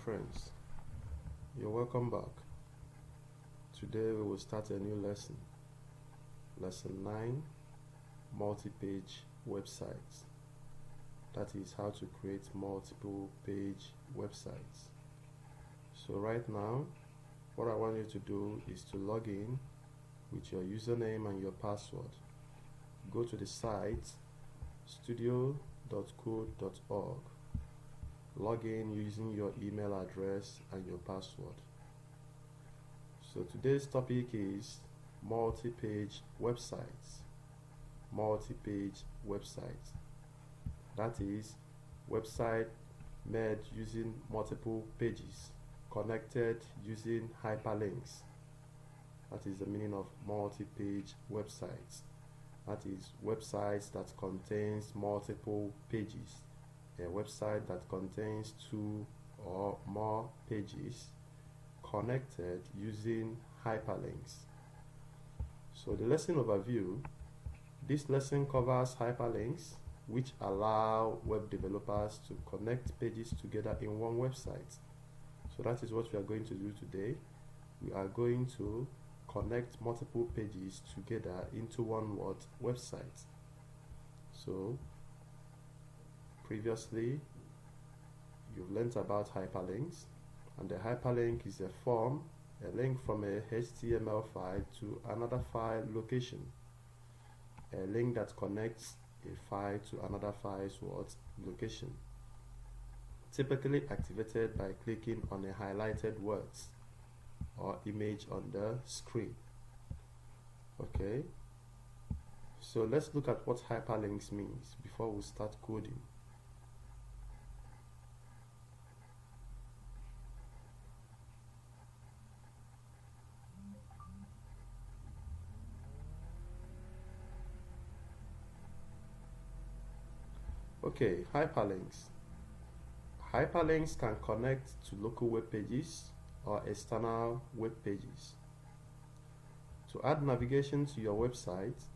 friends, you're welcome back. Today we will start a new lesson. Lesson 9, multi-page websites. That is how to create multiple page websites. So right now, what I want you to do is to log in with your username and your password. Go to the site studio.code.org. Log in using your email address and your password. So today's topic is multi-page websites. Multi-page websites. That is, website made using multiple pages, connected using hyperlinks. That is the meaning of multi-page websites. That is, websites that contains multiple pages. A website that contains 2 or more pages connected using hyperlinks. So the lesson overview. This lesson covers hyperlinks, which allow web developers to connect pages together in one website. So that is what we are going to do today. We are going to connect multiple pages together into one website. So previously, you've learnt about hyperlinks, and the hyperlink is a link from a HTML file to another file location. A link that connects a file to another file's location. Typically activated by clicking on a highlighted words or image on the screen. Okay, so let's look at what hyperlinks means before we start coding. Okay, hyperlinks. Hyperlinks can connect to local web pages or external web pages. To add navigation to your website,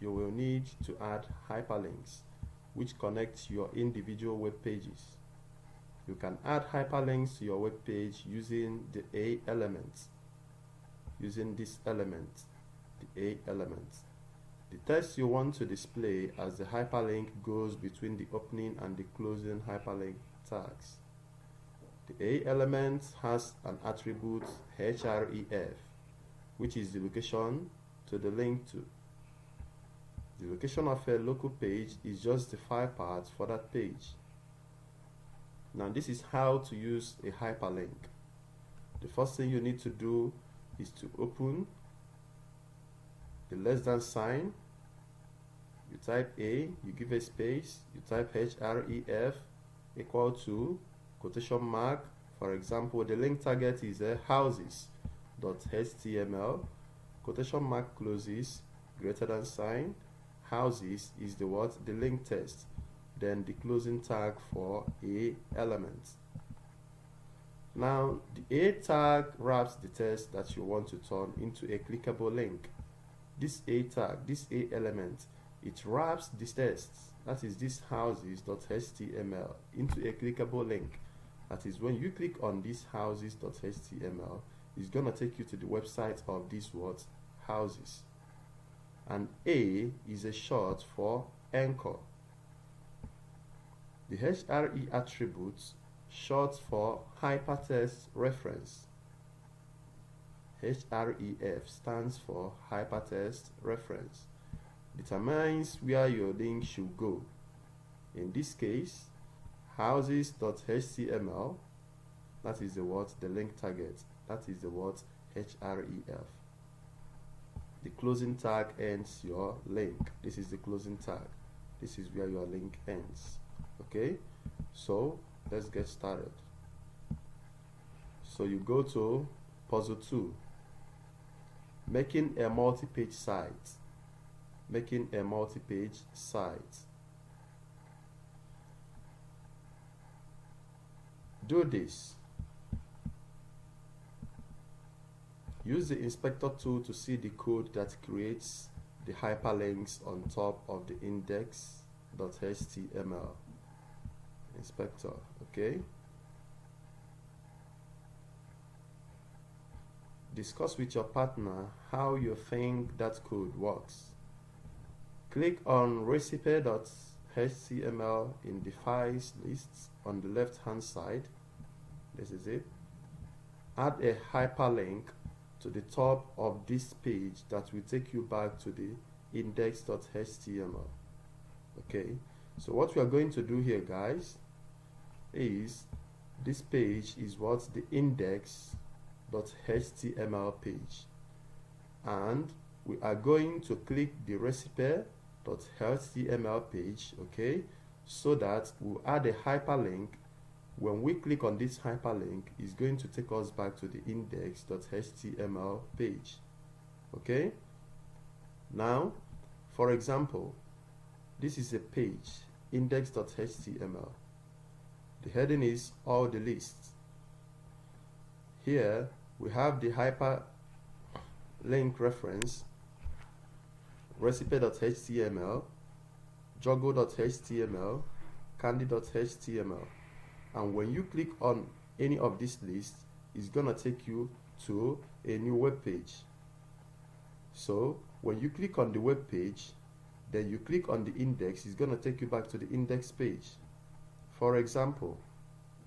you will need to add hyperlinks, which connect your individual web pages. You can add hyperlinks to your web page using the A element. Using this element, the A element. The text you want to display as the hyperlink goes between the opening and the closing hyperlink tags. The A element has an attribute href, which is the location to the link to. The location of a local page is just the file path for that page. Now this is how to use a hyperlink. The first thing you need to do is to open the less than sign. You type A, you give a space, you type href equal to quotation mark. For example, the link target is houses.html, quotation mark closes, greater than sign. Houses is the link text, then the closing tag for A element. Now the A tag wraps the text that you want to turn into a clickable link. This A tag, this A element, it wraps this text, that is this houses.html, into a clickable link. That is, when you click on this houses.html, it's going to take you to the website of these houses. And A is a short for anchor. The HRE attributes short for hypertext reference. href stands for hypertext reference. Determines where your link should go. In this case, houses.html, that is the link target, that is the href. The closing tag ends your link. This is the closing tag. This is where your link ends. Okay, so let's get started. So you go to puzzle 2, making a multi-page site. Making a multi-page site. Do this. Use the inspector tool to see the code that creates the hyperlinks on top of the index.html. Inspector, okay? discuss with your partner how you think that code works. Click on recipe.html in the files list on the left hand side. This is it. Add a hyperlink to the top of this page that will take you back to the index.html. Okay, so what we are going to do here, guys, is this page is what the index.html page, and we are going to click the recipe.html page, okay, so that we'll add a hyperlink. When we click on this hyperlink, it's going to take us back to the index.html page. Okay, now for example, this is a page, index.html. The heading is all the lists. Here we have the hyperlink reference, recipe.html, juggle.html, candy.html. And when you click on any of these lists, it's gonna take you to a new web page. So when you click on the web page, then you click on the index, it's gonna take you back to the index page. For example,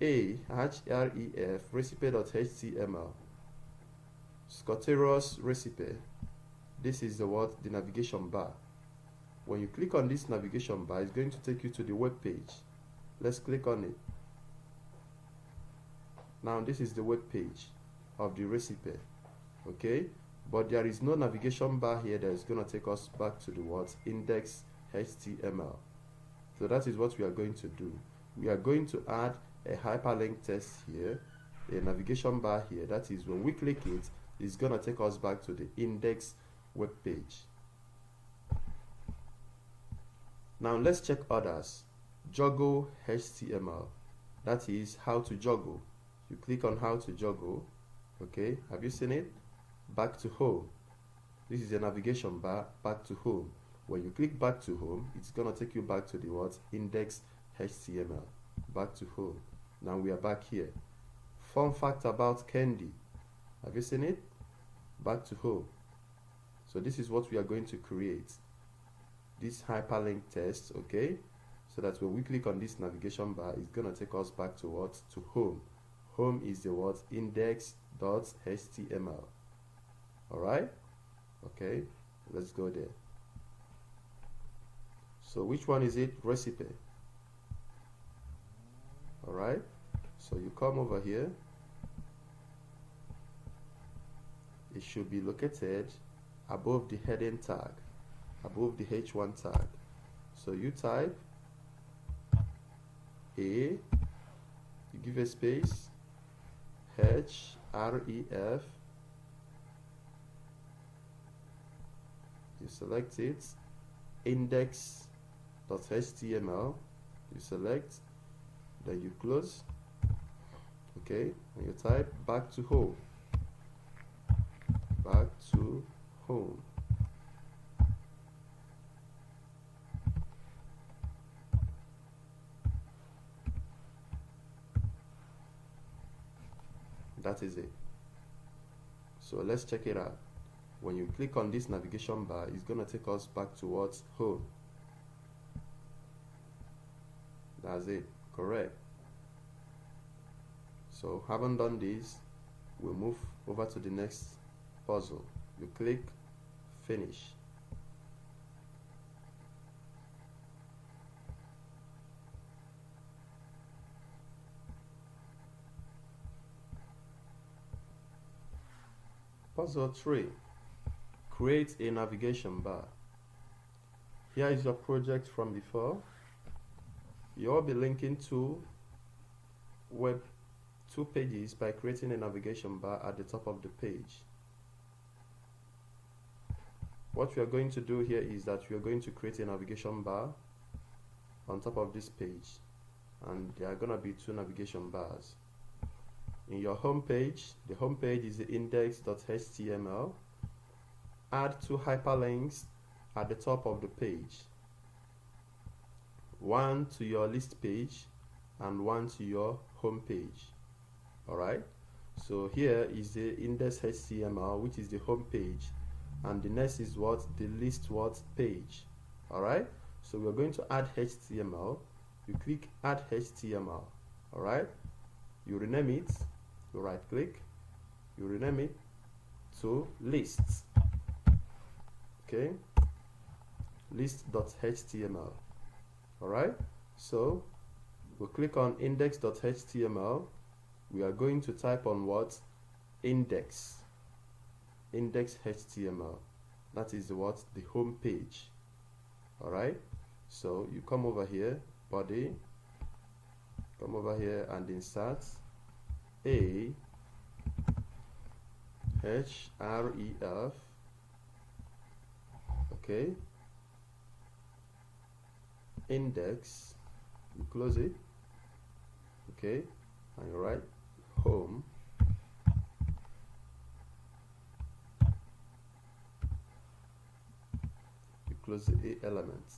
href recipe.html, Scoterus recipe. This is the navigation bar. When you click on this navigation bar, it's going to take you to the web page. Let's click on it. Now this is the web page of the recipe, okay, but there is no navigation bar here that is going to take us back to the index.html. So that is what we are going to do. We are going to add a hyperlink text here, a navigation bar here. That is, when we click it, it's going to take us back to the index web page. Now let's check others. Juggle HTML, that is how to juggle. You click on how to juggle, okay, have you seen it? Back to home. This is a navigation bar, back to home. When you click back to home, it's gonna take you back to the index HTML, back to home. Now we are back here. Fun fact about candy, have you seen it? Back to home. So this is what we are going to create, this hyperlink text, okay, so that when we click on this navigation bar, it's gonna take us back to to home. Home is the index.html. Alright? Okay, let's go there. So which one is it? Recipe. Alright, so you come over here. It should be located above the heading tag, above the H1 tag. So you type A, you give a space, href, you select it, index.html, you select, then you close, okay, and you type back to home, back to home. That is it. So let's check it out. When you click on this navigation bar, it's going to take us back towards home. That's it. Correct. So having done this, we'll move over to the next puzzle. You click finish. Puzzle 3. Create a navigation bar. Here is your project from before. You'll be linking two pages by creating a navigation bar at the top of the page. What we are going to do here is that we are going to create a navigation bar on top of this page, and there are going to be two navigation bars. In your home page, the home page is the index.html. Add two hyperlinks at the top of the page. One to your list page and one to your home page. Alright, So here is the index HTML, which is the home page, and the next is what? The list what page. Alright, so we're going to add HTML. You click add HTML. Alright, you rename it, you right click, you rename it to lists. Okay, list.html. Alright, so we'll click on index.html. We are going to type on what? Index HTML. That is what? The home page. Alright, so you come over here, body, come over here and insert a href. Okay, index, you close it. Okay, and you write home. You close the A element.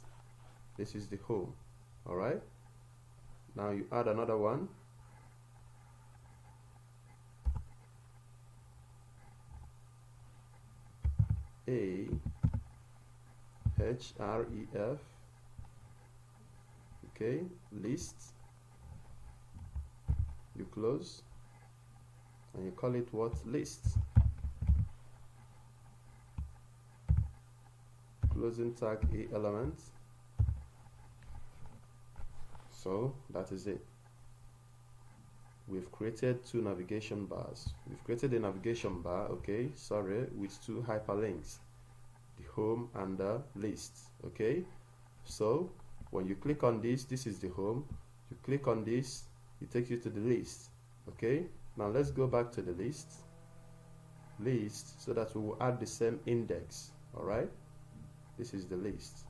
This is the home. Alright, now you add another one. A href. Okay, list. You close and you call it what? List. Closing tag A element. So that is it. We've created two navigation bars. We've created a navigation bar, okay, sorry, with two hyperlinks, the home and the list. Okay, so when you click on this, this is the home. You click on this, it takes you to the list. Okay, now let's go back to the list so that we will add the same index. All right, this is the list,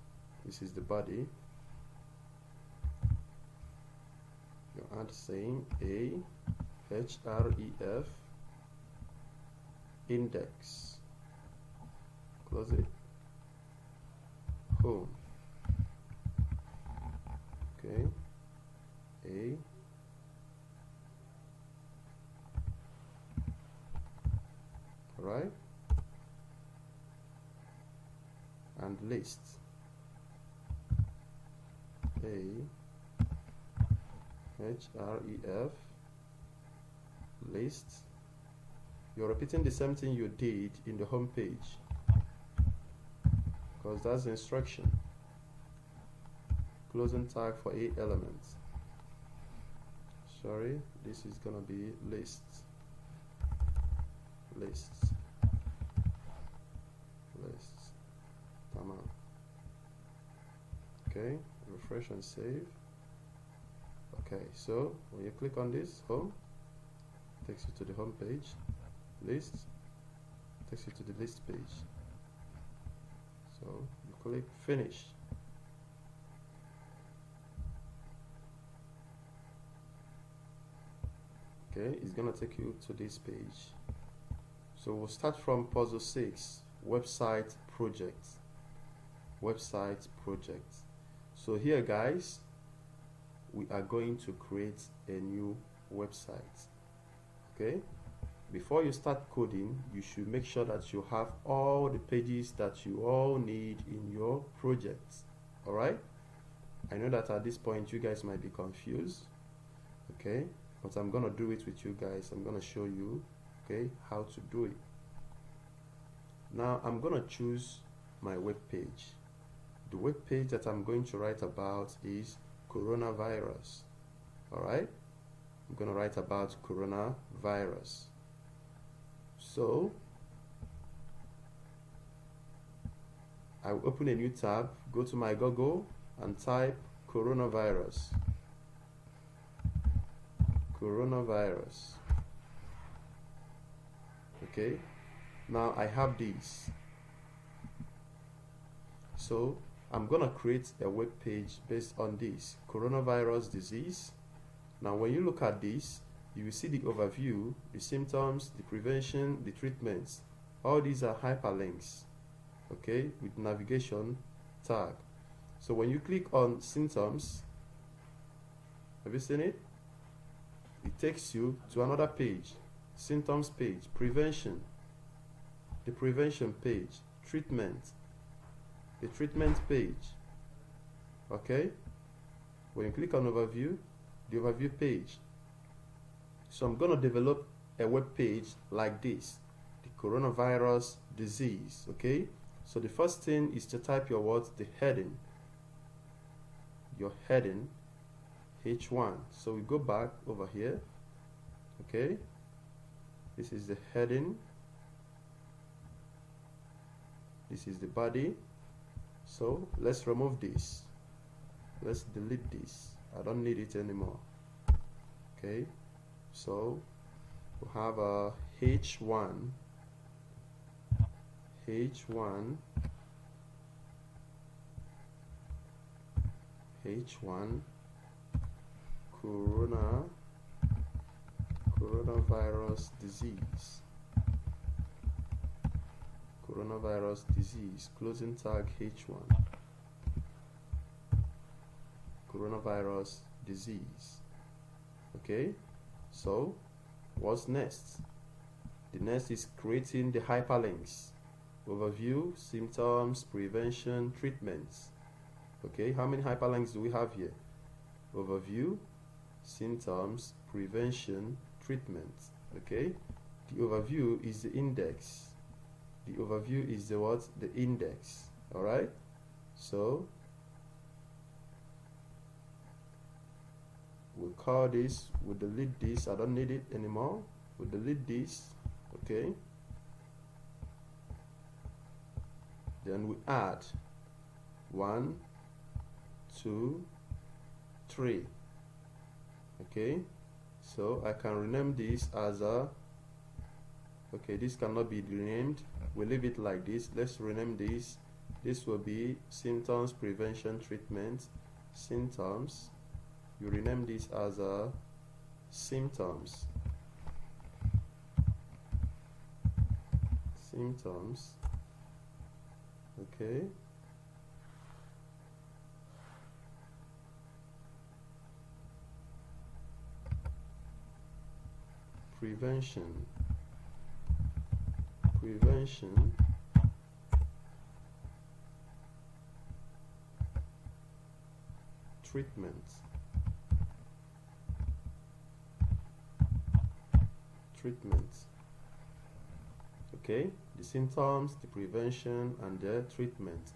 this is the body. You add same a href index, close it, home. Okay, a right, and list a href list. You're repeating the same thing you did in the home page because that's the instruction. Closing tag for A element. Sorry, this is gonna be list. Tamam. Okay, refresh and save. Okay, so when you click on this home, it takes you to the home page. List takes you to the list page. So you click finish. Okay, it's gonna take you to this page. So we'll start from puzzle 6, website project. So here, guys, we are going to create a new website. Okay, before you start coding, you should make sure that you have all the pages that you all need in your project. All right, I know that at this point you guys might be confused, okay, but I'm gonna do it with you guys. I'm gonna show you, okay, how to do it. Now I'm gonna choose my web page. The web page that I'm going to write about is coronavirus. All right, I'm gonna write about coronavirus. So I will open a new tab, go to my Google and type coronavirus. Okay, now I have these. So I'm gonna create a web page based on this coronavirus disease. Now when you look at this, you will see the overview, the symptoms, the prevention, the treatments. All these are hyperlinks, okay, with navigation tag. So when you click on symptoms, have you seen it? It takes you to another page, symptoms page, prevention, the prevention page, treatment, the treatment page. Okay, when you click on overview, the overview page. So I'm going to develop a web page like this, the coronavirus disease. Okay, so the first thing is to type your words, the heading, your heading, H1. So we go back over here. Okay, this is the heading, this is the body. So let's remove this, let's delete this, I don't need it anymore. Okay, so we have a H1, H1, H1, coronavirus disease, coronavirus disease, closing tag H1, coronavirus disease. Okay, so what's next? The next is creating the hyperlinks, overview, symptoms, prevention, treatments. Okay, how many hyperlinks do we have here? Overview, symptoms, prevention, treatment. Okay, the overview is the index, the overview is the what? The index. All right, so we'll call this, we'll delete this, I don't need it anymore, we'll delete this. Okay, then we add 1, 2, 3. Okay, so I can rename this as a, okay, this cannot be renamed, we leave it like this. Let's rename this. This will be symptoms, prevention, treatment, symptoms. You rename this as a symptoms, symptoms. Okay, prevention, prevention, treatment, treatment. Okay, the symptoms, the prevention, and the treatment.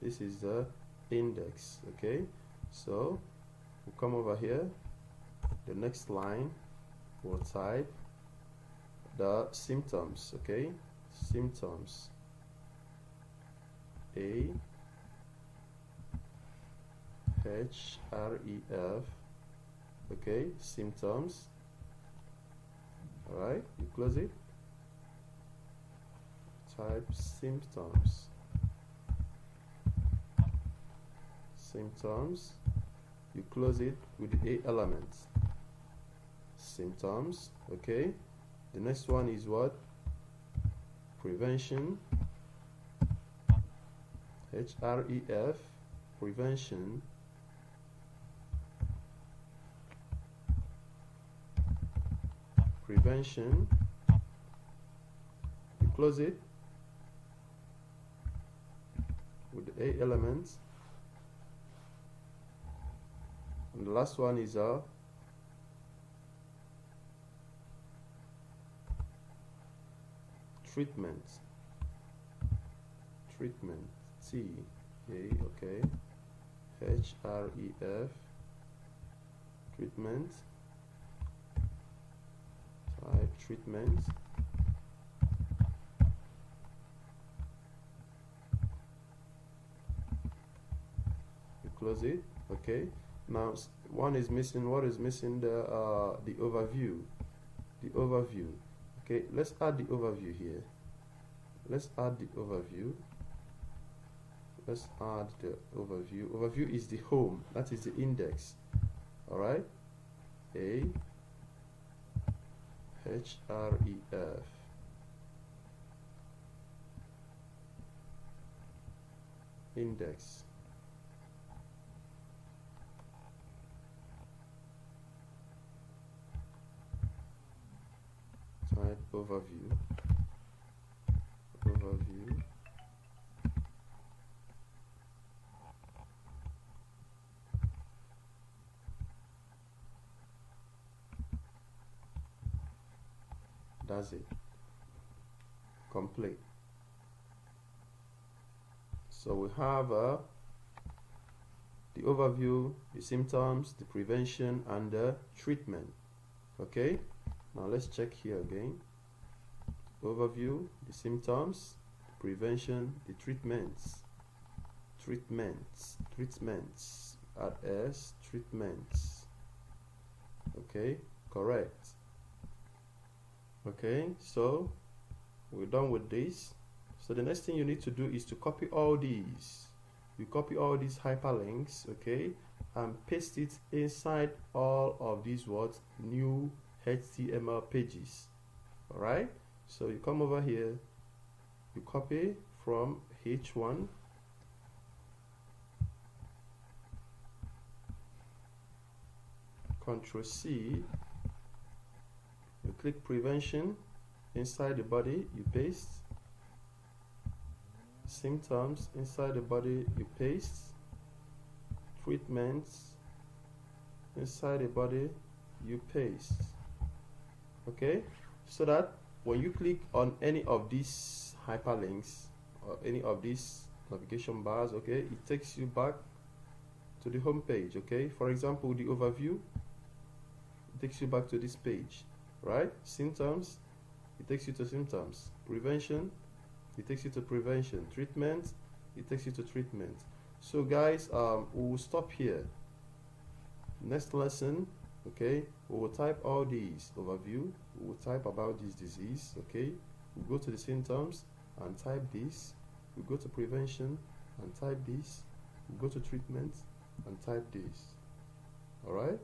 This is the index. Okay, so we'll come over here, the next line we'll type the symptoms. Okay, symptoms, A H R E F. Okay, symptoms. All right, you close it, type symptoms, symptoms, you close it with the A element, symptoms. Okay, the next one is what? Prevention, HREF, prevention, prevention, you close it with the A elements, and the last one is a treatment, treatment, T A, okay, HREF, treatment, type treatment, you close it. Okay, now one is missing. What is missing? The overview, the overview. Okay, let's add the overview here. Let's add the overview. Let's add the overview. Overview is the home, that is the index. All right, A HREF, index. Type overview, that's it, complete. So we have the overview, the symptoms, the prevention, and the treatment. Okay, now let's check here again. Overview, the symptoms, the prevention, the treatments. Treatments at S, treatments. Okay, correct. Okay, so we're done with this. So the next thing you need to do is to copy all these. You copy all these hyperlinks, okay, and paste it inside all of these new HTML pages. All right, so you come over here, you copy from H1, Control C, you click prevention, inside the body you paste, symptoms, inside the body you paste, treatments, inside the body you paste. Okay, so that when you click on any of these hyperlinks or any of these navigation bars, okay, it takes you back to the home page. Okay, for example, the overview, it takes you back to this page, right? Symptoms, it takes you to symptoms. Prevention, it takes you to prevention. Treatment, it takes you to treatment. So guys, we will stop here. Next lesson, okay, we will type all these overview, we will type about this disease, okay, we'll go to the symptoms and type this, we'll go to prevention and type this, we'll go to treatment and type this. All right,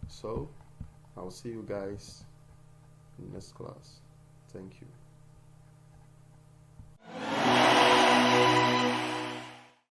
so I'll see you guys in the next class. Thank you.